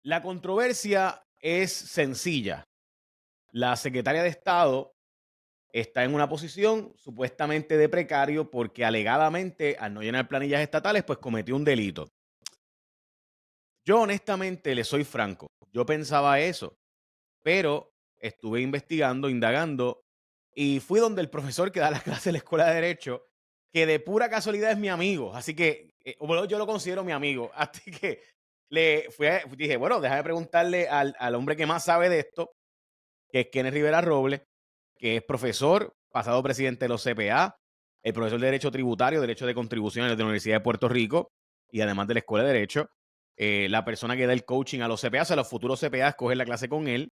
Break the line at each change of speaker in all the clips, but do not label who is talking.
La controversia es sencilla. La secretaria de Estado está en una posición supuestamente de precario porque alegadamente al no llenar planillas estatales pues cometió un delito. Yo honestamente le soy franco, yo pensaba eso, pero estuve investigando, indagando y fui donde el profesor que da la clase en la Escuela de Derecho, que de pura casualidad es mi amigo, así que bueno, yo lo considero mi amigo, así que dije, bueno, déjame preguntarle al hombre que más sabe de esto, que es Kenneth Rivera Robles, que es profesor, pasado presidente de los CPA, el profesor de Derecho Tributario, Derecho de Contribuciones de la Universidad de Puerto Rico y además de la Escuela de Derecho. La persona que da el coaching a los CPA, a los futuros CPA, escoger la clase con él.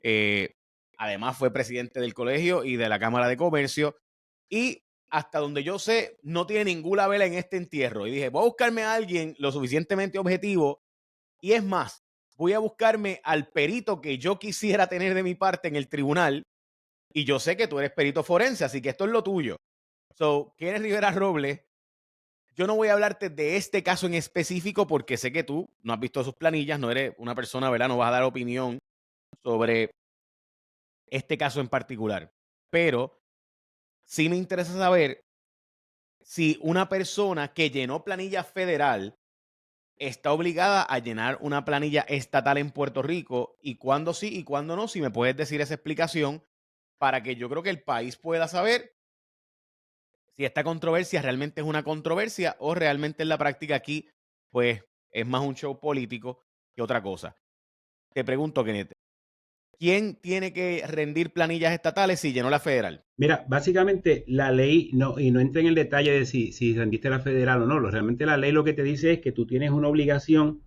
Eh, Además fue presidente del colegio y de la Cámara de Comercio. Y hasta donde yo sé, no tiene ninguna vela en este entierro. Y dije, voy a buscarme a alguien lo suficientemente objetivo. Y es más, voy a buscarme al perito que yo quisiera tener de mi parte en el tribunal. Y yo sé que tú eres perito forense, así que esto es lo tuyo. So, Kenneth Rivera Robles, yo no voy a hablarte de este caso en específico porque sé que tú no has visto sus planillas, no eres una persona, ¿verdad? No vas a dar opinión sobre este caso en particular. Pero sí me interesa saber si una persona que llenó planilla federal está obligada a llenar una planilla estatal en Puerto Rico y cuándo sí y cuándo no. Si me puedes decir esa explicación para que yo creo que el país pueda saber si esta controversia realmente es una controversia o realmente en la práctica aquí, pues es más un show político que otra cosa. Te pregunto, Kenneth, ¿quién tiene que rendir planillas estatales si llenó la federal?
Mira, básicamente la ley, no, y no entra en el detalle de si rendiste la federal o no, realmente la ley lo que te dice es que tú tienes una obligación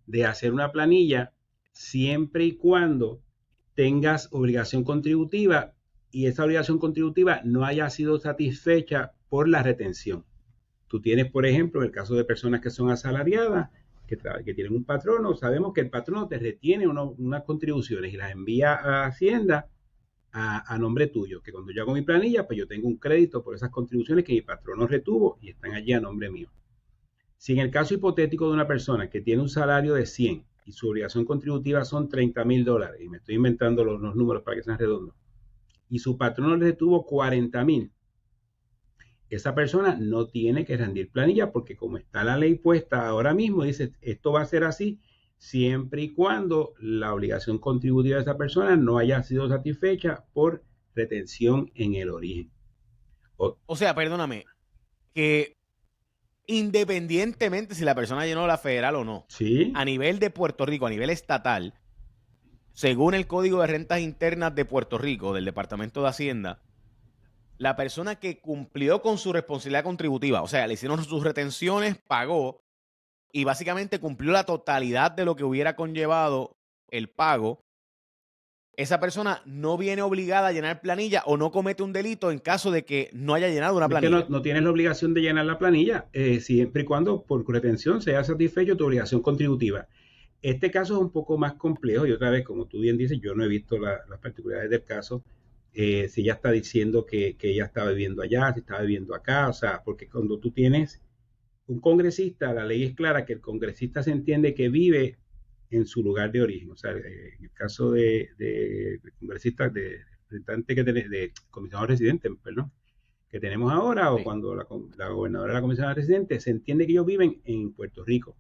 de hacer una planilla siempre y cuando tengas obligación contributiva y esa obligación contributiva no haya sido satisfecha por la retención. Tú tienes, por ejemplo, en el caso de personas que son asalariadas, que tienen un patrono, sabemos que el patrono te retiene unas contribuciones y las envía a Hacienda a nombre tuyo, que cuando yo hago mi planilla, pues yo tengo un crédito por esas contribuciones que mi patrono retuvo y están allí a nombre mío. Si en el caso hipotético de una persona que tiene un salario de 100 y su obligación contributiva son $30,000, y me estoy inventando los números para que sean redondos, y su patrono le retuvo 40,000, esa persona no tiene que rendir planilla porque como está la ley puesta ahora mismo, dice, esto va a ser así siempre y cuando la obligación contributiva de esa persona no haya sido satisfecha por retención en el origen.
O sea, perdóname, que independientemente si la persona llenó la federal o no,
Sí,
a nivel de Puerto Rico, a nivel estatal, según el Código de Rentas Internas de Puerto Rico, del Departamento de Hacienda, la persona que cumplió con su responsabilidad contributiva, o sea, le hicieron sus retenciones, pagó y básicamente cumplió la totalidad de lo que hubiera conllevado el pago, esa persona no viene obligada a llenar planilla o no comete un delito en caso de que no haya llenado una
es que no,
planilla.
no tienes la obligación de llenar la planilla, siempre y cuando por retención sea satisfecho tu obligación contributiva. Este caso es un poco más complejo y otra vez, como tú bien dices, yo no he visto las particularidades del caso. Si ella está diciendo que ella está viviendo allá, si está viviendo acá, o sea, porque cuando tú tienes un congresista, la ley es clara que el congresista se entiende que vive en su lugar de origen. O sea, en el caso de congresistas, de representantes que tenés, de comisionados residentes, perdón, que tenemos ahora, o
Sí.
cuando la gobernadora de la comisionada residente, se entiende que ellos viven en Puerto Rico.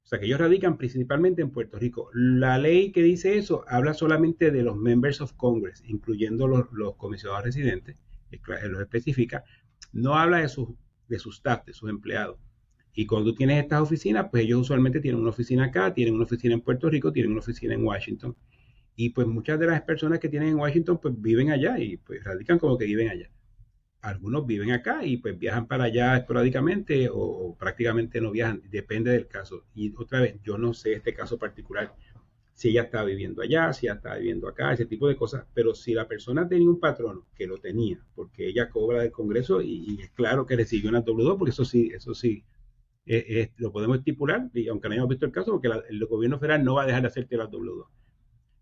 O sea, que ellos radican principalmente en Puerto Rico. La ley que dice eso habla solamente de los members of Congress, incluyendo los comisionados residentes, los especifica. No habla de sus staff, de sus empleados. Y cuando tú tienes estas oficinas, pues ellos usualmente tienen una oficina acá, tienen una oficina en Puerto Rico, tienen una oficina en Washington. Y pues muchas de las personas que tienen en Washington, pues viven allá y pues radican como que viven allá. Algunos viven acá y pues viajan para allá esporádicamente o prácticamente no viajan, depende del caso. Y otra vez, yo no sé este caso particular, si ella está viviendo allá, si ella está viviendo acá, ese tipo de cosas. Pero si la persona tenía un patrono, que lo tenía, porque ella cobra del Congreso y es claro que recibió una W2, porque eso sí, lo podemos estipular, y aunque no hayamos visto el caso, porque el gobierno federal no va a dejar de hacerte la W2.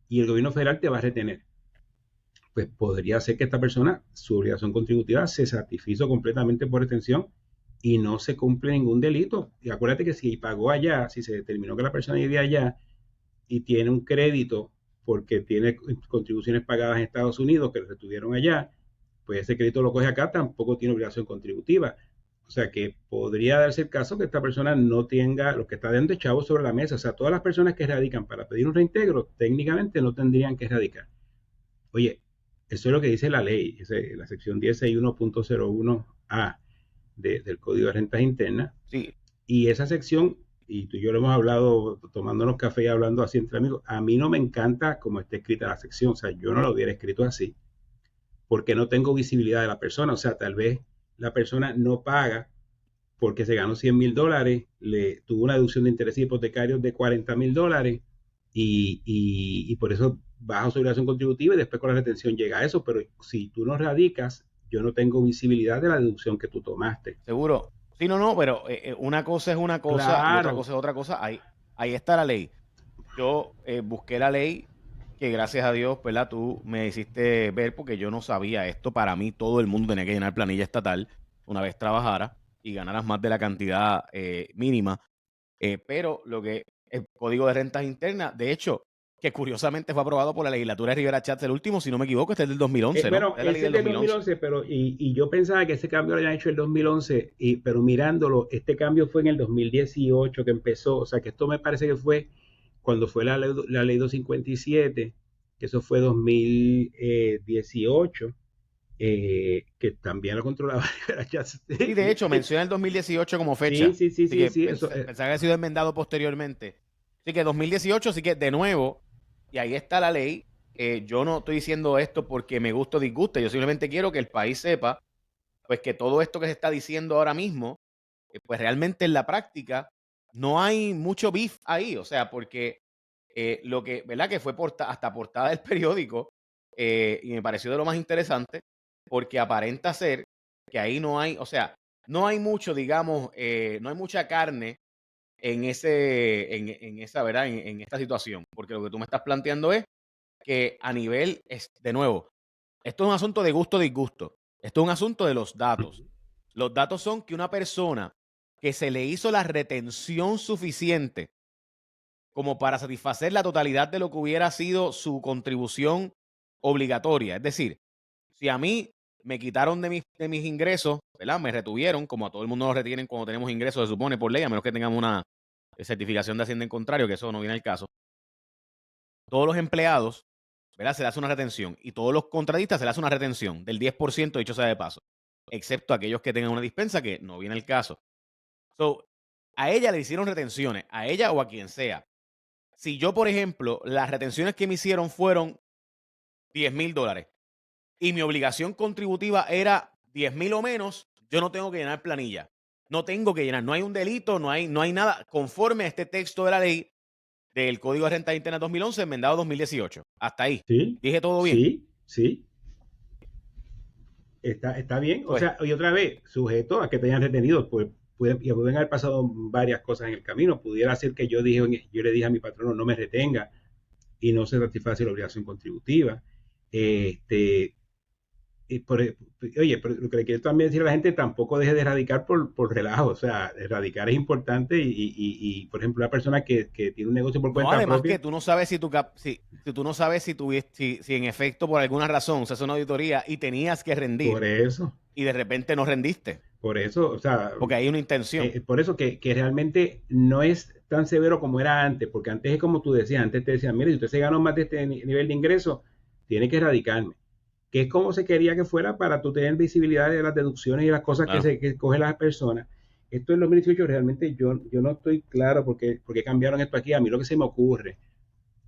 Y el gobierno federal te va a retener. Pues podría ser que esta persona, su obligación contributiva se satisfizo completamente por retención y no se cumple ningún delito. Y acuérdate que si pagó allá, si se determinó que la persona vivía allá, y tiene un crédito porque tiene contribuciones pagadas en Estados Unidos que le retuvieron allá, pues ese crédito lo coge acá, tampoco tiene obligación contributiva. O sea que podría darse el caso que esta persona no tenga lo que está dando chavos sobre la mesa. O sea, todas las personas que radican para pedir un reintegro técnicamente no tendrían que radicar. Oye, eso es lo que dice la ley, la sección 1061.01a del Código de Rentas Internas.
Sí.
Y esa sección, y tú y yo lo hemos hablado tomándonos café y hablando así entre amigos, a mí no me encanta cómo está escrita la sección. O sea, yo no lo hubiera escrito así porque no tengo visibilidad de la persona. O sea, tal vez la persona no paga porque se ganó $100,000, le tuvo una deducción de intereses hipotecarios de $40,000 y por eso baja su obligación contributiva y después con la retención llega a eso. Pero si tú no radicas, yo no tengo visibilidad de la deducción que tú tomaste.
Seguro. Sí, no, pero una cosa es una cosa y otra
Claro.
cosa es otra cosa. Ahí está la ley. Yo busqué la ley que gracias a Dios, ¿verdad? Tú me hiciste ver porque yo no sabía esto. Para mí todo el mundo tenía que llenar planilla estatal una vez trabajara y ganaras más de la cantidad mínima. Pero lo que el Código de Rentas Internas, de hecho, que curiosamente fue aprobado por la legislatura de Rivera Chats, el último, si no me equivoco, este es del 2011, ¿no?
Bueno,
Es la ley
ese es
del
de 2011, pero y yo pensaba que ese cambio lo habían hecho en el 2011, pero mirándolo, este cambio fue en el 2018 que empezó. O sea, que esto me parece que fue cuando fue la ley 257, que eso fue 2018, que también lo controlaba Rivera Chats.
Sí, de hecho, menciona el 2018 como
Sí,
fecha.
sí, sí,
Así
sí,
que
sí, eso.
pensaba que había sido enmendado posteriormente. Así que 2018, así que de nuevo, y ahí está la ley. Yo no estoy diciendo esto porque me guste o disguste. Yo simplemente quiero que el país sepa, pues, que todo esto que se está diciendo ahora mismo, pues realmente en la práctica no hay mucho beef ahí. O sea, porque lo que, ¿verdad? Que fue hasta portada del periódico y me pareció de lo más interesante porque aparenta ser que ahí no hay, o sea, no hay mucho, digamos, no hay mucha carne en esa, ¿verdad? En esta situación, porque lo que tú me estás planteando es que a nivel, de nuevo, esto es un asunto de gusto o disgusto, esto es un asunto de los datos. Los datos son que una persona que se le hizo la retención suficiente como para satisfacer la totalidad de lo que hubiera sido su contribución obligatoria. Es decir, si a mí me quitaron de mis ingresos, ¿verdad? Me retuvieron, como a todo el mundo nos retienen cuando tenemos ingresos, se supone, por ley, a menos que tengamos una certificación de Hacienda en contrario, que eso no viene al caso. Todos los empleados, ¿verdad? Se le hace una retención y todos los contratistas se le hace una retención del 10%, dicho sea de paso, excepto aquellos que tengan una dispensa, que no viene el caso. So, a ella le hicieron retenciones, a ella o a quien sea. Si yo, por ejemplo, las retenciones que me hicieron fueron $10,000 y mi obligación contributiva era 10,000 o menos, yo no tengo que llenar planilla. No tengo que llenar, no hay un delito, no hay nada conforme a este texto de la ley del Código de Renta Interna 2011, enmendado 2018. Hasta ahí.
Sí,
Dije todo bien.
sí, sí. Está bien. O
Pues,
sea, y otra vez, sujeto a que te hayan retenido, pues pueden haber pasado varias cosas en el camino. Pudiera ser que yo le dije a mi patrono no me retenga y no se satisface la obligación contributiva. Este, oye, pero lo que le quiero también decir a la gente, tampoco deje de erradicar por relajo. O sea, erradicar es importante y por ejemplo, una persona que tiene un negocio por
no,
cuenta
además
propia.
que tú no sabes si tú no sabes si en efecto por alguna razón se hace una auditoría y tenías que rendir
Por eso,
y de repente no rendiste,
o sea,
porque hay una intención.
por eso que realmente no es tan severo como era antes, porque antes es como tú decías, antes te decían, mire, si usted se ganó más de este nivel de ingreso, tiene que erradicarme, que es como se quería que fuera para tú tener visibilidad de las deducciones y las cosas
Claro.
que cogen las personas. Esto en 2018 realmente yo no estoy claro porque cambiaron esto aquí. A mí lo que se me ocurre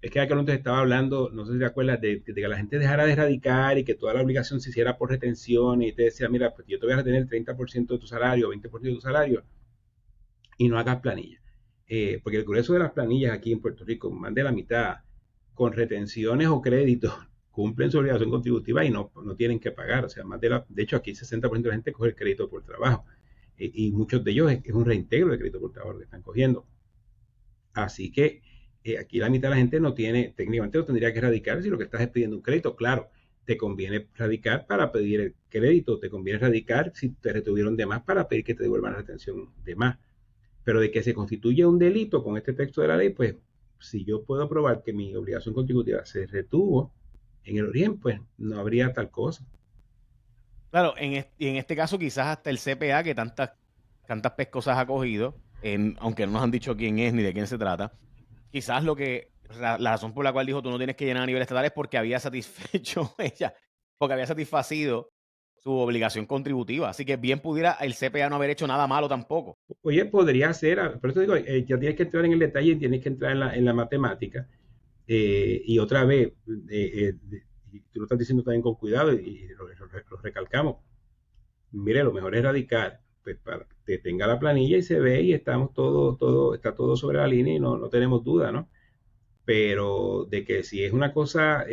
es que aquel entonces estaba hablando, no sé si te acuerdas, de que la gente dejara de erradicar y que toda la obligación se hiciera por retención y te decía, mira, pues yo te voy a retener el 30% de tu salario, 20% de tu salario y no hagas planilla. Porque el grueso de las planillas aquí en Puerto Rico, más de la mitad, con retenciones o créditos, cumplen su obligación contributiva y no tienen que pagar. O sea, de hecho aquí 60% de la gente coge el crédito por trabajo y muchos de ellos es un reintegro de crédito por trabajo que están cogiendo. Así que aquí la mitad de la gente no tiene, técnicamente no tendría que radicar si lo que estás es pidiendo un crédito. Claro, te conviene radicar para pedir el crédito, te conviene radicar si te retuvieron de más para pedir que te devuelvan la retención de más. Pero de que se constituye un delito con este texto de la ley, pues si yo puedo probar que mi obligación contributiva se retuvo en el origen, pues no habría tal cosa.
Claro, y en este caso quizás hasta el CPA que tantas pescosas ha cogido, aunque no nos han dicho quién es ni de quién se trata, quizás la razón por la cual dijo tú no tienes que llenar a nivel estatal es porque había satisfecho ella, porque había satisfacido su obligación contributiva. Así que bien pudiera el CPA no haber hecho nada malo tampoco.
Oye, podría ser, por eso digo, ya tienes que entrar en el detalle y tienes que entrar en la matemática. Y otra vez, y tú lo estás diciendo también con cuidado y lo recalcamos. Mire, lo mejor es radicar, pues para que tenga la planilla y se ve y estamos está todo sobre la línea y no tenemos duda, ¿no? Pero de que si es una cosa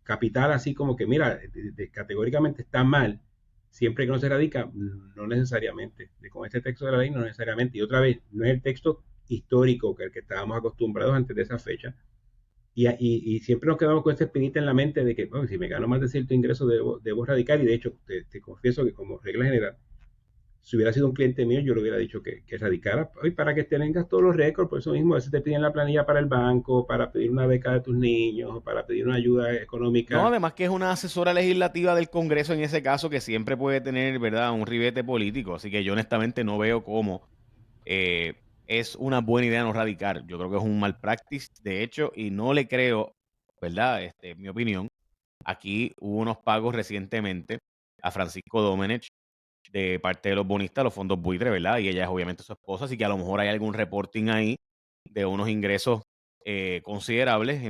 capital, así como que, mira, categóricamente está mal, siempre que no se radica, no necesariamente. Con este texto de la ley, no necesariamente. Y otra vez, no es el texto histórico que el que estábamos acostumbrados antes de esa fecha. Y siempre nos quedamos con esta espinita en la mente de que, bueno, si me gano más de cierto ingreso, debo radicar. Y de hecho, te confieso que como regla general, si hubiera sido un cliente mío, yo le hubiera dicho que radicara y para que tengas todos los récords. Por eso mismo, a veces te piden la planilla para el banco, para pedir una beca de tus niños, para pedir una ayuda
No,
económica.
además que es una asesora legislativa del Congreso en ese caso que siempre puede tener, ¿verdad?, un ribete político. Así que yo honestamente no veo cómo es una buena idea no radicar. Yo creo que es un mal practice, de hecho, y no le creo, ¿verdad? En mi opinión, aquí hubo unos pagos recientemente a Francisco Domenech de parte de los bonistas, los fondos buitre, ¿verdad? Y ella es obviamente su esposa, así que a lo mejor hay algún reporting ahí de unos ingresos considerables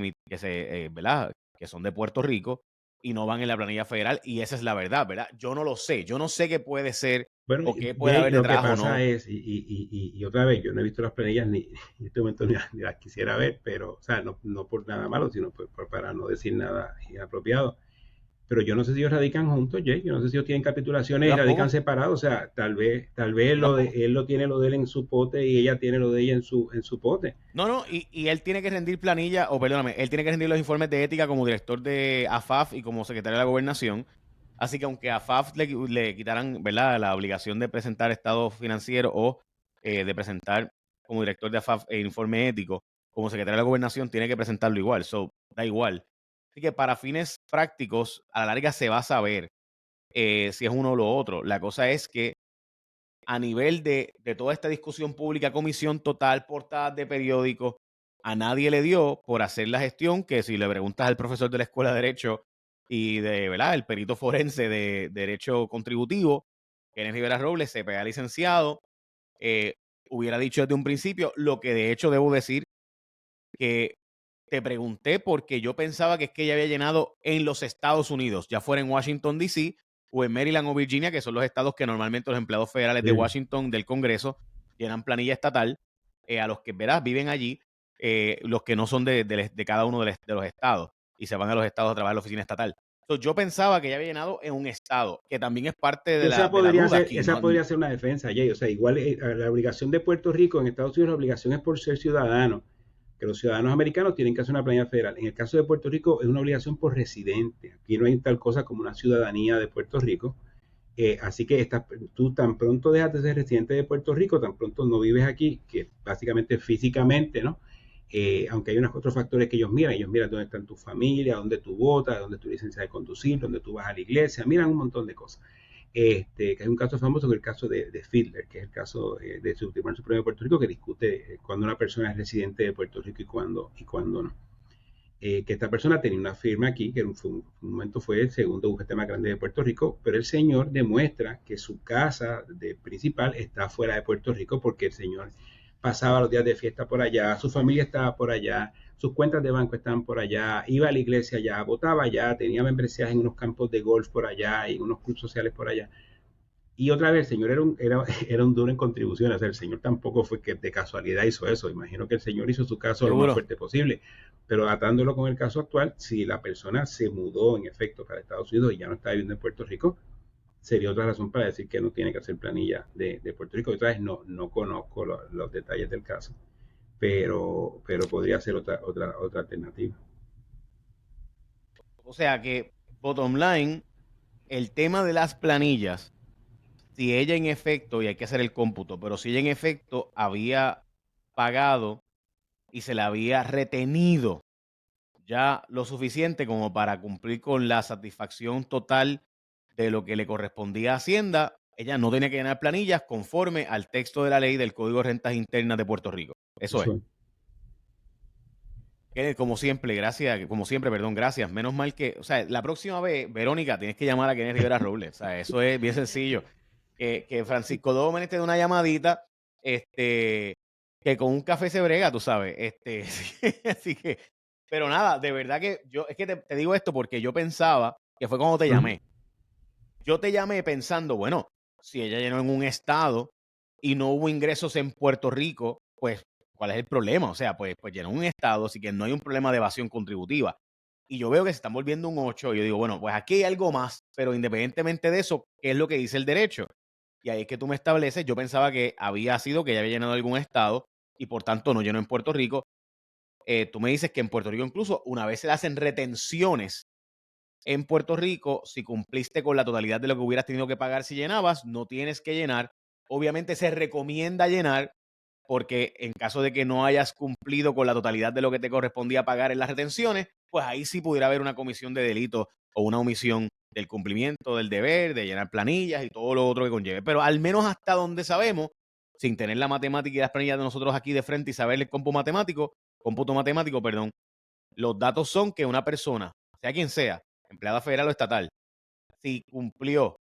¿verdad? Que son de Puerto Rico y no van en la planilla federal, y esa es la verdad, ¿verdad? Yo no lo sé, yo no sé qué puede ser
Bueno,
o qué puede
Jay,
haber
lo que
detrás o
pasa
no.
es, y otra vez, yo no he visto las planillas ni en este momento ni las quisiera ver, pero, o sea, no por nada malo, sino para no decir nada inapropiado. Pero yo no sé si ellos radican juntos, Jay. Yo no sé si ellos tienen
Yo
capitulaciones y radican
tampoco,
separados. O sea, tal vez
yo tampoco.
él lo tiene lo de él en su pote y ella tiene lo de ella en su pote.
No, no, y él tiene que rendir planilla, o perdóname, él tiene que rendir los informes de ética como director de AFAF y como secretario de la gobernación. Así que aunque a AFAF le quitaran, ¿verdad?, la obligación de presentar estado financiero o de presentar como director de AFAF informe ético, como secretario de la gobernación tiene que presentarlo igual. So, da igual. Así que para fines prácticos, a la larga se va a saber si es uno o lo otro. La cosa es que a nivel de toda esta discusión pública, comisión total, portadas de periódicos, a nadie le dio por hacer la gestión que si le preguntas al profesor de la Escuela de Derecho y de, ¿verdad?, el perito forense de Derecho Contributivo, Kenneth Rivera Robles, CPA licenciado, eh, hubiera dicho desde un principio, lo que de hecho debo decir que te pregunté porque yo pensaba que es que ella había llenado en los Estados Unidos, ya fuera en Washington, D.C. o en Maryland o Virginia, que son los estados que normalmente los empleados federales de
Sí.
Washington, del Congreso, llenan planilla estatal, a los que, verás, viven allí, los que no son de cada uno de los estados y se van a los estados a trabajar en la oficina estatal. Entonces, yo pensaba que ella había llenado en un estado, que también es parte
Y esa
de la
podría
duda
ser,
aquí,
esa
¿no?
podría ser una defensa, Jay. O sea, igual la obligación de Puerto Rico en Estados Unidos, la obligación es por ser ciudadano, que los ciudadanos americanos tienen que hacer una planilla federal. En el caso de Puerto Rico es una obligación por residente. Aquí no hay tal cosa como una ciudadanía de Puerto Rico. Así que tú tan pronto dejas de ser residente de Puerto Rico, tan pronto no vives aquí, que básicamente físicamente, ¿no? Aunque hay unos otros factores que ellos miran dónde está tu familia, dónde tú votas, dónde tu licencia de conducir, dónde tú vas a la iglesia, miran un montón de cosas. Que hay un caso famoso que es el caso de Fiedler, que es el caso de su Tribunal Supremo de Puerto Rico, que discute cuando una persona es residente de Puerto Rico y cuándo no. Que esta persona tenía una firma aquí, que en un momento fue el segundo bufete más grande de Puerto Rico, pero el señor demuestra que su casa principal está fuera de Puerto Rico porque el señor pasaba los días de fiesta por allá, su familia estaba por allá, sus cuentas de banco estaban por allá, iba a la iglesia allá, votaba allá, tenía membresías en unos campos de golf por allá y en unos clubes sociales por allá. Y otra vez, el señor era un duro en contribuciones. O sea, el señor tampoco fue que de casualidad hizo eso. Imagino que el señor hizo su caso lo más
Seguro.
fuerte posible. Pero atándolo con el caso actual, si la persona se mudó en efecto para Estados Unidos y ya no está viviendo en Puerto Rico, sería otra razón para decir que no tiene que hacer planilla de Puerto Rico. Otra vez, no conozco los detalles del caso, pero podría ser otra alternativa.
O sea que, bottom line, el tema de las planillas, si ella en efecto, y hay que hacer el cómputo, pero si ella en efecto había pagado y se le había retenido ya lo suficiente como para cumplir con la satisfacción total de lo que le correspondía a Hacienda, ella no tenía que llenar planillas conforme al texto de la ley del Código de Rentas Internas de Puerto Rico. Eso es.
Eso es.
Como siempre, gracias. Menos mal que, o sea, la próxima vez, Verónica, tienes que llamar a Kenneth Rivera Robles. O sea, eso es bien sencillo. Que Francisco Dómenes te dé una llamadita, que con un café se brega, tú sabes. Así que, pero nada, de verdad que es que te digo esto porque yo pensaba que fue cuando te llamé. Yo te llamé pensando, bueno, si ella llenó en un estado y no hubo ingresos en Puerto Rico, pues, ¿cuál es el problema? O sea, pues llenó en un estado, así que no hay un problema de evasión contributiva. Y yo veo que se están volviendo un 8, y yo digo, bueno, pues aquí hay algo más, pero independientemente de eso, ¿qué es lo que dice el derecho? Y ahí es que tú me estableces, yo pensaba que había sido que ella había llenado algún estado y por tanto no llenó en Puerto Rico. Tú me dices que en Puerto Rico incluso una vez se le hacen retenciones en Puerto Rico, si cumpliste con la totalidad de lo que hubieras tenido que pagar si llenabas, no tienes que llenar. Obviamente se recomienda llenar porque en caso de que no hayas cumplido con la totalidad de lo que te correspondía pagar en las retenciones, pues ahí sí pudiera haber una comisión de delito o una omisión del cumplimiento del deber, de llenar planillas y todo lo otro que conlleve. Pero al menos hasta donde sabemos, sin tener la matemática y las planillas de nosotros aquí de frente y saber el cómputo matemático, perdón, los datos son que una persona, sea quien sea, empleada federal o estatal, si cumplió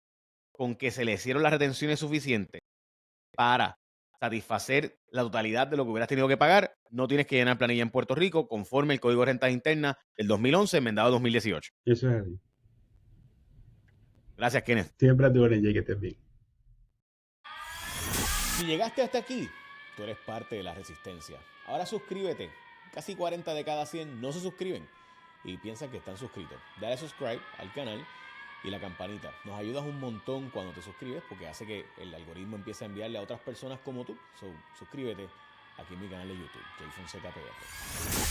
con que se le hicieron las retenciones suficientes para satisfacer la totalidad de lo que hubieras tenido que pagar, no tienes que llenar planilla en Puerto Rico conforme el Código de Rentas Internas del 2011, enmendado 2018.
Eso es así.
Gracias, Kenneth.
Siempre a tu orden, Jay, que estés bien.
Si llegaste hasta aquí, tú eres parte de la resistencia. Ahora suscríbete. Casi 40 de cada 100 no se suscriben y piensan que están suscritos. Dale subscribe al canal y la campanita. Nos ayudas un montón cuando te suscribes porque hace que el algoritmo empiece a enviarle a otras personas como tú. Suscríbete aquí en mi canal de YouTube, Jay Fonseca PR.